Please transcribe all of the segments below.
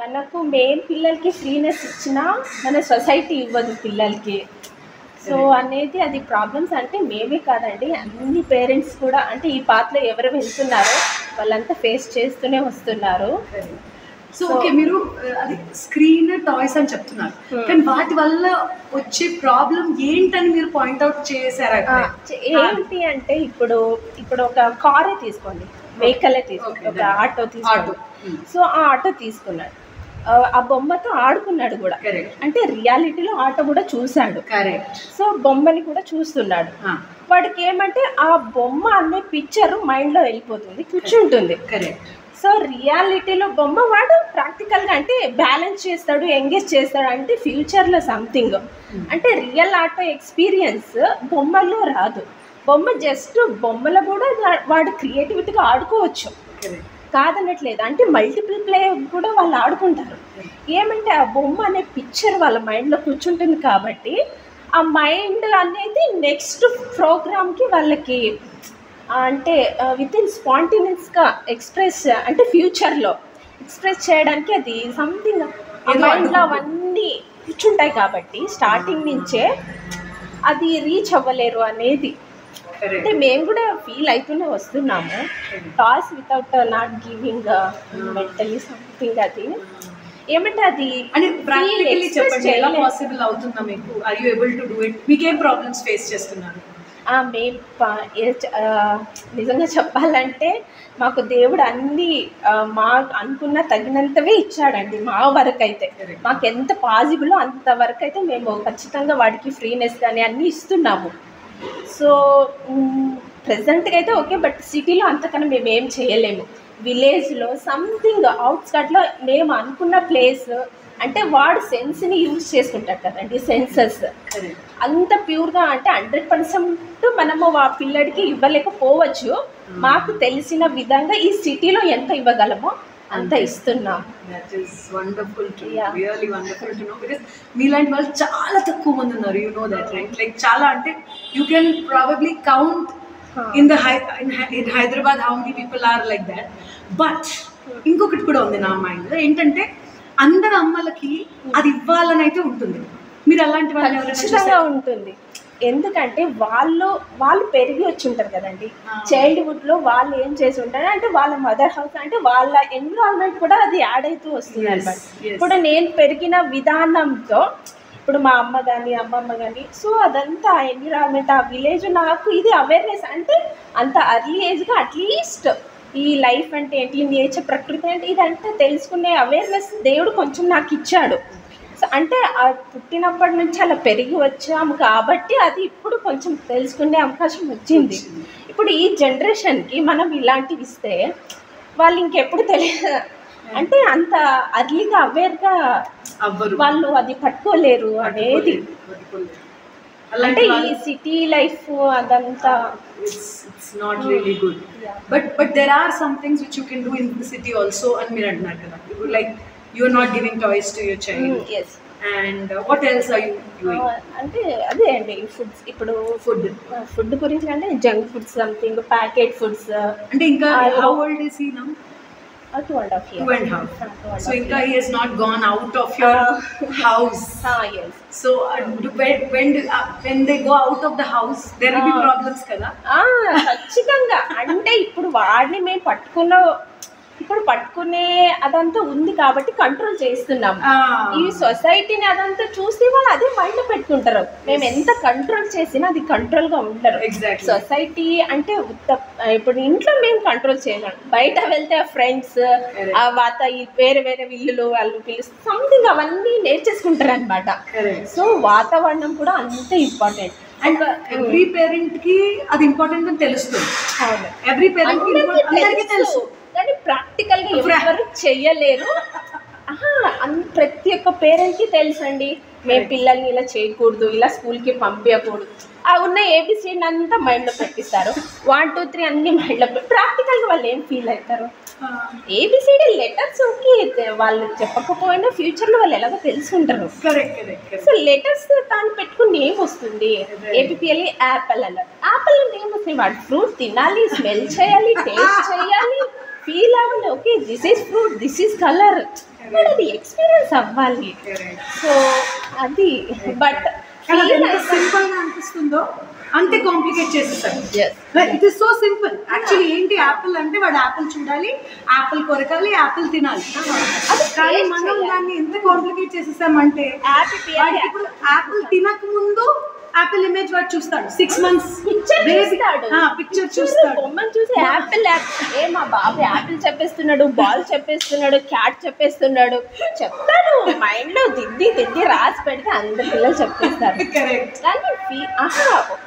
మనకు మెయిన్ పిల్లలకి ఫ్రీనెస్ ఇచ్చినా మన సొసైటీ ఇవ్వదు పిల్లలకి. సో అనేది అది ప్రాబ్లమ్స్ అంటే మేమే కాదండి, అన్ని పేరెంట్స్ కూడా అంటే ఈ పాత్రలో ఎవరు వెళ్తున్నారో వాళ్ళంతా ఫేస్ చేస్తూనే వస్తున్నారు. సో ఓకే, మీరు అది స్క్రీన్ టాయ్స్ అని చెప్తున్నారు, కానీ వాటి వల్ల వచ్చే ప్రాబ్లం ఏంటని మీరు పాయింట్అవుట్ చేశారా? ఏంటి అంటే ఇప్పుడు ఒక కారే తీసుకోండి, వెహికలే తీసుకోండి, ఒక ఆటో తీసుకోండి. సో ఆ ఆటో తీసుకున్నాడు, ఆ బొమ్మతో ఆడుకున్నాడు కూడా, అంటే రియాలిటీలో ఆటో కూడా చూశాడు, సో బొమ్మని కూడా చూస్తున్నాడు. వాడికి ఏమంటే ఆ బొమ్మ అనే పిక్చర్ మైండ్లో వెళ్ళిపోతుంది, కూర్చుంటుంది. సో రియాలిటీలో బొమ్మ వాడు ప్రాక్టికల్గా అంటే బ్యాలెన్స్ చేస్తాడు, ఎంగేజ్ చేస్తాడు, అంటే ఫ్యూచర్లో సంథింగ్. అంటే రియల్ ఆటో ఎక్స్పీరియన్స్ బొమ్మల్లో రాదు. బొమ్మ జస్ట్ బొమ్మలో కూడా వాడు క్రియేటివిటీగా ఆడుకోవచ్చు, కాదనట్లేదు. అంటే మల్టిపుల్ ప్లే కూడా వాళ్ళు ఆడుకుంటారు. ఏమంటే ఆ బొమ్మ అనే పిక్చర్ వాళ్ళ మైండ్లో కూర్చుంటుంది కాబట్టి ఆ మైండ్ అనేది నెక్స్ట్ ప్రోగ్రామ్కి వాళ్ళకి అంటే వితిన్ స్పాంటేనియస్గా ఎక్స్ప్రెస్ అంటే ఫ్యూచర్లో ఎక్స్ప్రెస్ చేయడానికి అది సంథింగ్ మైండ్లో అవన్నీ కూర్చుంటాయి కాబట్టి స్టార్టింగ్ నుంచే అది రీచ్ అవ్వలేరు అనేది. అంటే మేము కూడా ఫీల్ అవుతూనే వస్తున్నాము. Toys without not giving mentally something అది ఏమంటే అది అంటే ప్రాక్టికల్లీ చెప్పండి, ఎలా పాసిబుల్ అవుతుందా మీకు? Are you able to do it? మీకేం ప్రాబ్లమ్స్ ఫేస్ చేస్తున్నారు? మేము నిజంగా చెప్పాలంటే మాకు దేవుడు అన్నీ మా అనుకున్న తగినంతవే ఇచ్చాడండి. మా వరకు అయితే మాకు ఎంత పాజిబుల్లో అంతవరకు అయితే మేము ఖచ్చితంగా వాడికి ఫ్రీనెస్ కానీ అన్నీ ఇస్తున్నాము. సో ప్రెజెంట్గా అయితే ఓకే, బట్ సిటీలో అంతకన్నా మేము ఏం చేయలేము. విలేజ్లో సంథింగ్ అవుట్స్కట్లో మేము అనుకున్న ప్లేస్ అంటే వాడు సెన్స్ని యూజ్ చేసుకుంటాడు కదండి, సెన్సెస్ అంత ప్యూర్గా అంటే 100% మనము ఆ పిల్లడికి ఇవ్వలేకపోవచ్చు. మాకు తెలిసిన విధంగా ఈ సిటీలో ఎంత ఇవ్వగలమో అంత ఇస్తున్నాం. That is wonderful to know, really wonderful to know, because మీలాంటి వాళ్ళు చాలా తక్కువ మంది ఉన్నారు. You know that right? Like చాలా అంటే you can probably count in Hyderabad how many people are like that. But ఇంకొకటి కూడా ఉంది నా మైండ్లో, ఏంటంటే అందరు అమ్మలకి అది ఇవ్వాలని అయితే ఉంటుంది. మీరు అలాంటి వాళ్ళు ఖచ్చితంగా ఉంటుంది. ఎందుకంటే వాళ్ళు పెరిగి వచ్చి ఉంటారు కదండి, చైల్డ్హుడ్లో వాళ్ళు ఏం చేసి ఉంటారు అంటే వాళ్ళ మదర్ హౌస్ అంటే వాళ్ళ ఎన్విరాన్మెంట్ కూడా అది యాడ్ అవుతూ వస్తుంది అనమాట. ఇప్పుడు నేను పెరిగిన విధానంతో ఇప్పుడు మా అమ్మ కానీ అమ్మమ్మ కానీ సో అదంతా ఆ ఎన్విరాన్మెంట్ ఆ విలేజ్ నాకు ఇది అవేర్నెస్ అంటే అంత అర్లీ ఏజ్గా అట్లీస్ట్ ఈ లైఫ్ అంటే ఏంటి, నేచర్ ప్రకృతి అంటే ఇదంతా తెలుసుకునే అవేర్నెస్ దేవుడు కొంచెం నాకు ఇచ్చాడు. సో అంటే పుట్టినప్పటి నుంచి అలా పెరిగి వచ్చాము కాబట్టి అది ఇప్పుడు కొంచెం తెలుసుకునే అవకాశం వచ్చింది. ఇప్పుడు ఈ జనరేషన్కి మనం ఇలాంటివి ఇస్తే వాళ్ళు ఇంకెప్పుడు తెలియదు అంటే అంత అర్లీగా అవేర్గా వాళ్ళు అది పట్టుకోలేరు అనేది. అంటే ఈ సిటీ లైఫ్ అదంతా it's not really good. But there are some things which you can do in the city also, and మీరు అంటున్నారు కదా, like you are not giving toys to your child. Yes. And what else are you doing? అంటే అదే అండి foods. ఇప్పుడు food గురించి అంటే junk foods something packet foods. అంటే ఇంకా how old is he now? 2.5 years. 2.5. So inka he has not gone out of your house. Yes. So when they go out of the house there will be problems kada? ఖచ్చితంగా. అంటే ఇప్పుడు వాడిని మేము పట్టుకునే అదంతా ఉంది కాబట్టి కంట్రోల్ చేస్తున్నాం. ఈ సొసైటీని అదంతా చూస్తే వాళ్ళు అదే మైండ్లో పెట్టుకుంటారు. మేము ఎంత కంట్రోల్ చేసినా అది కంట్రోల్గా ఉండరు. సొసైటీ అంటే ఇప్పుడు ఇంట్లో మేము కంట్రోల్ చేయలేం, బయట వెళ్తే ఫ్రెండ్స్ వేరే వేరే ఇల్లులు వాళ్ళు పిలుస్తారు సంథింగ్ అవన్నీ నేర్చేసుకుంటారు అనమాట. సో వాతావరణం కూడా అంతే ఇంపార్టెంట్. అండ్ ఎవ్రీ పేరెంట్ కి అది ఇంపార్టెంట్ అని తెలుస్తుంది. ఎవ్రీ పేరెంట్ కి తెలుసు, కానీ ప్రాక్టికల్గా ఎవరు చెయ్యలేరు. ప్రతి ఒక్క పేరెంట్కి తెలుసండి మేము పిల్లల్ని ఇలా చేయకూడదు, ఇలా స్కూల్కి పంపించకూడదు. ఆ ఉన్న ఏబిసిడి అంతా మైండ్లో పెట్టిస్తారు, 1 2 3 అన్ని మైండ్లో. ప్రాక్టికల్గా వాళ్ళు ఏం ఫీల్ అవుతారు? ఏబిసిడి లెటర్స్ వాళ్ళు చెప్పకపోయినా ఫ్యూచర్లో వాళ్ళు ఎలాగో తెలుసుకుంటారు. సో లెటర్స్ తాను పెట్టుకుని ఏం వస్తుంది? ఏపీఎల్ యాపిల్ అన్నారు, యాపిల్ అంటే ఏమొస్తుంది? వాడు ఫ్రూట్ తినాలి, స్మెల్ చేయాలి, టేస్ట్ చేయాలి, ఫీల్ అవ్వాలి, okay this is fruit, this is colour, but అది ఎక్స్పీరియన్స్ అవ్వాలి. సో అది బట్ సింపుల్ గా అనిపిస్తుందో అంతే కాంప్లికేట్ చేసేసారు. It is so simple actually. ఏంటి యాపిల్ అంటే వాడు యాపిల్ చూడాలి, యాపిల్ కొరకాలి, యాపిల్ తినాలి. కానీ మనం దాన్ని ఎంత కాంప్లికేట్ చేసేసామంటే ఇప్పుడు యాపిల్ తినక ముందు యాపిల్ ఇమేజ్ వాడు చూస్తాడు, 6 months పిక్చర్ చూస్తాడు, బొమ్మను చూసి యాపిల్ ఏ మా బాబు యాపిల్ చెప్పేస్తున్నాడు, బాల్ చెప్పేస్తున్నాడు, క్యాట్ చెప్పేస్తున్నాడు చెప్తాడు. మైండ్ లో దిద్ది రాసి పెడితే అందరు పిల్లలు చెప్పేస్తారు. కానీ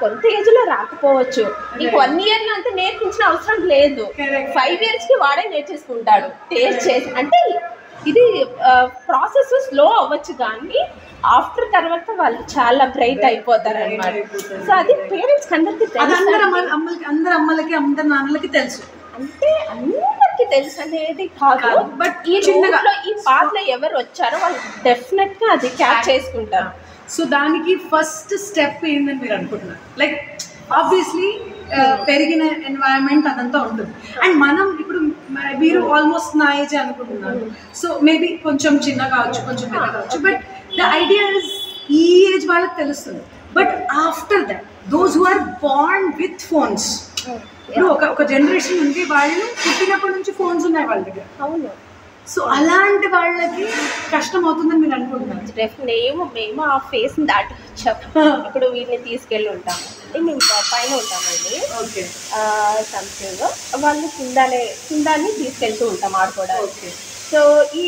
కొంత ఏజ్ లో రాకపోవచ్చు. నీకు 1 year లో అంతా నేర్పించిన అవసరం లేదు, 5 years కి వాడే నేర్చేసుకుంటాడు టేస్ట్ చేసి. అంటే ఇది ప్రాసెస్ స్లో అవ్వచ్చు కానీ ఆఫ్టర్ తర్వాత వాళ్ళు చాలా బ్రైట్ అయిపోతారు అనమాట. సో అది పేరెంట్స్ అందరికి తెలుసు, అందరు అమ్మలకి అందరు నాన్నలకి తెలుసు. అంటే అందరికి తెలుసు అనేది కాదు, బట్ ఈ చిన్నగా ఈ పాటలో ఎవరు వచ్చారో వాళ్ళు డెఫినెట్ గా అది క్యాచ్ చేసుకుంటారు. సో దానికి ఫస్ట్ స్టెప్ ఏందని మీరు అనుకుంటున్నారు? లైక్ ఆబ్వియస్లీ పెరిగిన ఎన్వైరన్మెంట్ అదంతా ఉంటుంది. అండ్ మనం ఇప్పుడు మీరు ఆల్మోస్ట్ నా ఏజ్ అనుకుంటున్నారు, సో మేబీ కొంచెం చిన్న కావచ్చు, కొంచెం పెద్ద కావచ్చు, బట్ ద ఐడియా ఇస్ ఈ ఏజ్ వాళ్ళకి తెలుస్తుంది. But after that those who are born with phones, ఇప్పుడు ఒక జనరేషన్ ఉంది వాళ్ళు పుట్టినప్పటి నుంచి ఫోన్స్ ఉన్నాయి వాళ్ళ దగ్గర. అవును. సో అలాంటి వాళ్ళకి కష్టం అవుతుందని మీరు అనుకుంటున్నారు? మేము ఆ ఫేస్ దాటి వచ్చాము. ఇప్పుడు వీటిని తీసుకెళ్ళి ఉంటాము, మేము పైన ఉంటామండి. ఓకే. సంథింగ్ వాళ్ళు కిందాన్ని తీసుకెళ్తూ ఉంటాం ఆడుకోవడానికి. సో ఈ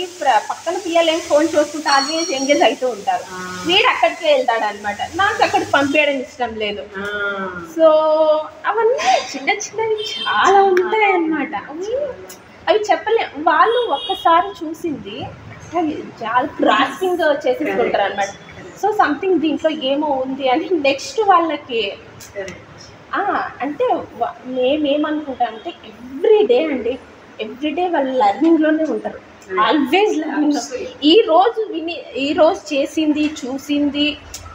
పక్కన పిల్లలు ఏం ఫోన్ చూసుకుంటూ ఆల్వేస్ ఎంగేజ్ అవుతూ ఉంటారు. వీడు అక్కడికే వెళ్తాడు అనమాట, నాకు అక్కడికి పంపించడం ఇష్టం లేదు. సో అవన్నీ చిన్నవి చాలా ఉంటాయి అన్నమాట. అవి చెప్పలేము. వాళ్ళు ఒక్కసారి చూసింది చాలా గ్రాస్పింగ్ చేసేసుకుంటారు అనమాట. సో సంథింగ్ దీంట్లో ఏమో ఉంది అని నెక్స్ట్ వాళ్ళకి అంటే మేమేమనుకుంటాం అంటే ఎవ్రీడే వాళ్ళు లెర్నింగ్లోనే ఉంటారు, ఆల్వేస్ లెర్నింగ్. ఈ రోజు చేసింది చూసింది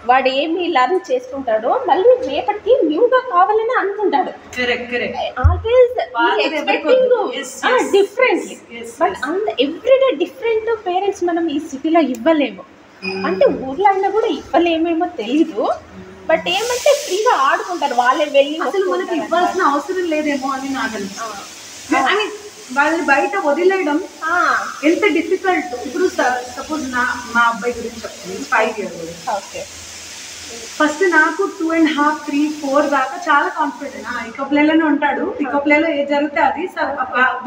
వాడు ఏమి లర్న్ చేసుకుంటాడో మళ్ళీ రేపటికి న్యూగా కావాలని అనుకుంటాడు. Always different. But everyday different parents మనం ఈ సిటీలో ఇవ్వలేము. అంటే ఊర్లో అయినా కూడా ఇవ్వలేమేమో తెలీదు. బట్ ఏమంటే ఫ్రీగా ఆడుకుంటారు వాళ్ళే వెళ్ళి. అసలు మనకి ఇవ్వాల్సిన అవసరం లేదేమో అని నాకు అనిపిస్తుంది. వాళ్ళని బయట వదిలేయడం ఎంత డిఫికల్ట్. ఇప్పుడు సపోజ్ మా అబ్బాయి గురించి చెప్తుంది, 5 years. ఓకే. ఫస్ట్ నాకు 2.5, 3, 4 దాకా చాలా కాన్ఫిడెంట్. పికప్ ప్లేలోనే ఉంటాడు, పికప్ ప్లేలో ఏది జరిగితే అది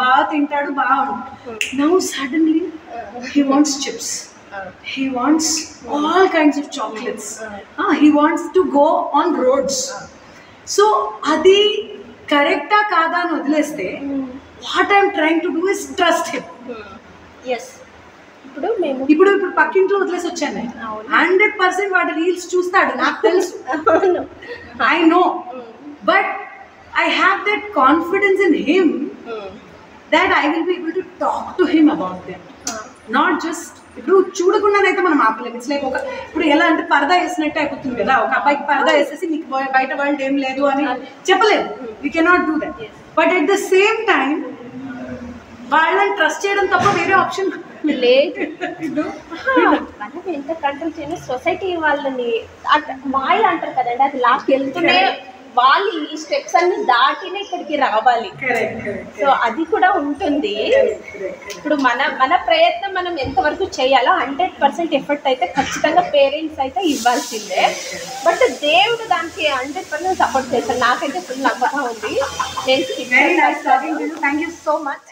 బాగా తింటాడు, బాగా ఉంటాడు. Now suddenly he wants chips, he wants all kinds of chocolates, he wants to go on roads. So adi correcta kada ani odileste what I am trying to do is trust him. Yes. ఇప్పుడు పక్కింట్లో వదిలేసి వచ్చాను, 100% వాడి reels చూస్తాడు, నాకు తెలుసు, I know. But I have that confidence in him that I will be able to talk to him about them. Not just ఇప్పుడు చూడకుండానైతే మనం ఆపలేము. ఇట్స్ లైక్ ఇప్పుడు ఎలా అంటే పరదా వేసినట్టే అయిపోతుంది కదా. ఒక అబ్బాయికి పరదా వేసేసి నీకు బయట వరల్డ్ ఏం లేదు అని చెప్పలేదు. We cannot do that. But at the same time వాళ్ళని ట్రస్ట్ చేయడం తప్ప వేరే ఆప్షన్ లేదు. మనం ఎంత కంట్రోల్ చేయని సొసైటీ వాళ్ళని మాయ అంటారు కదండి, అది లాక్కెళ్తూనే వాళ్ళు ఈ స్టెప్స్ అన్ని దాటినే ఇక్కడికి రావాలి. సో అది కూడా ఉంటుంది. ఇప్పుడు మన ప్రయత్నం మనం ఎంతవరకు చేయాలో 100% ఎఫర్ట్ అయితే ఖచ్చితంగా పేరెంట్స్ అయితే ఇవ్వాల్సిందే. బట్ దేవుడు దానికి 100% సపోర్ట్ చేస్తాను. నాకైతే ఫుల్ నమ్మకం ఉంది. Thank you so much.